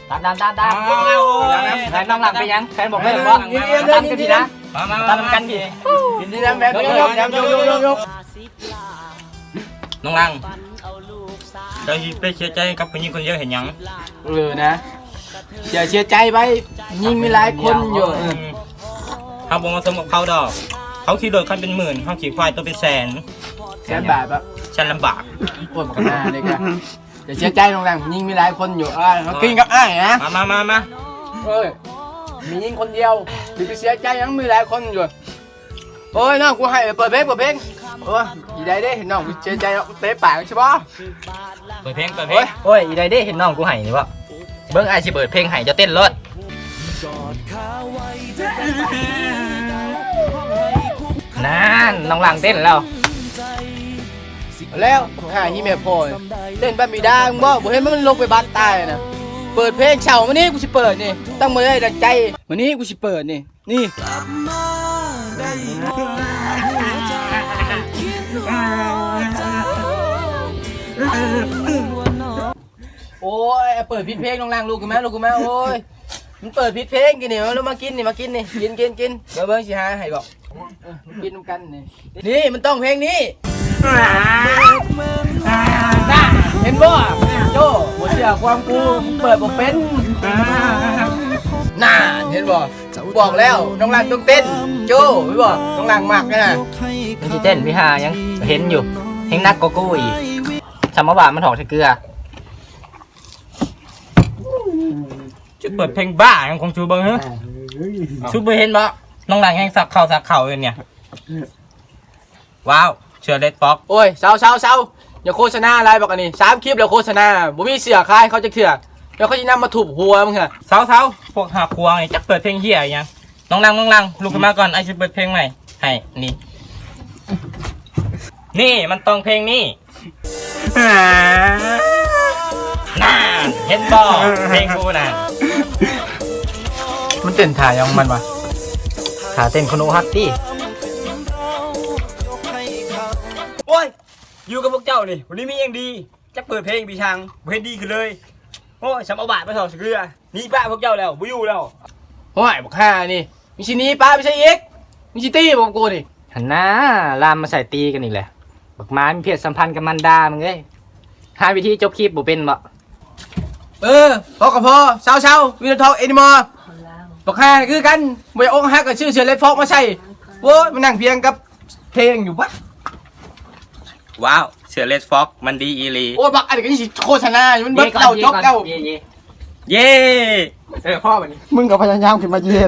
ตามแฟนน้องหลังไปยังแฟนบอกเลยว่าตามกันทีนะตามกันทีกินทีนะแบบยกน้องหลังเราไปเสียใจกับผู้หญิงคนเดียวเห็นยังนะอย่าเสียใจไปยิ่งมีหลายคนอยู่เขาบอกมาสมกับเขาดอกเขาขี่รถคันเป็นหมื่นเขาขี่ควายตัวเป็นแสนบาทแบบฉันลำบากปวดกันหน้าเลยกันอย่าเสียใจน้องหลังยิ่งมีหลายคนอยู่เขากินกับอ้ายนะมามียิ่งคนเดียวอย่าไปเสียใจยังมีหลายคนอยู่โอ้ยน้องกูให้เปิดเพลงโอ้ยอีได้เห็นน้องเสียใจเตะปากใช่ปะเปิดเพลงโอ้ยอีได้เห็นน้องกูให้นี่วะเบิ้งไอชิเปิดเพลงให้จะเต้นรถนั่นน้องหลังเต้นแล้วฮีเมพอยเต้นแบบมีดังบ่เห็นมันลงไปบ้านตายนะเปิดเพลงเฉาวันนี้กูสิเปิดนี่ตั้งมือได้ดังใจวันนี้กูสิเปิดนี่โอ้ยเปิดผิดเพลงน้องหลังลูกกูแม่โอ้ยมันเปิดผิดเพลงกินนี่แล้วมากินนี่กินเดี๋ยวเบิ้งสิหาให้บอกกินน้ำกันนี่มันต้องเพลงนี้เห็นบ่โจ้หมดเสียความกูเปิดบอกเป็นน่าเห็นบ่บอกแล้วน้องหลังต้องเต้นโจ้ไม่บอกน้องหลังหมักนะมันจะเต้นพี่ฮายังเห็นอยู่เห็นนักโกโก้อีกสมบามันถอดเกลือจะเปิดเพลงบ้าของชูเบิ้งฮะชูเบิ้งเห็นบ่น้องหลังแห้งสักเข่าเลยเนี่ยว้าวเชื่อเล็ดฟ็อกโอ้ยเศร้าอย่าโฆษณาอะไรบอกอันนี้3 คลิปแล้วโฆษณาบ่มีเสียคายเขาจะเถื่อแล้วเขาจะนำมาถูบหัวมึงเหรอเศร้าพวกหาครัวนี่จะเปิดเพลงเหี้ยยังน้องหลังลุกขึ้นมาก่อนไอจะเปิดเพลงใหม่ให้นี่มันต้องเพลงนี้น่าเห็นบ่เพลงกูน่ะมันเต้นถ่ายยังมันวะถ่ายเต้นคนโอฮัตตี้โอ้ยอยู่กับพวกเจ้านี่วันนี้มีอย่างดีจะเปิดเพลงปีชังเพลงดีขึ้นเลยโอ้ยฉันเอาบาทไปถอดเสื้อนี่ป้าพวกเจ้าแล้วบุยูแล้วโอ้ยบอกข้านี่มีชิ้นนี้ป้าไม่ใช่เอ็กมีชิ้นตี้ผมกูนี่หันหน้าลามมาใส่ตีกันอีกแหละบักม้ามีเพศสัมพันธ์กับมันดามึงเอ้ยหาวิธีจบคลิปบ่เป็นบ่พอกับพอเช้าวินทองเอนิมอร์บอกข้าคือกันไปองฮักกับชื่อเสือเล็ดฟอกมาใส่โว้ยมันนั่งเพียงกับเพลงอยู่ปะว้าวเสือเลดฟ็อกมันดีอีลีโอ้บักอะไรกันนี่โฆษณามันเบิดเก่าจบเก่าเย่พ่อแบบนี้มึงกับพยายามขึ้นมาเย่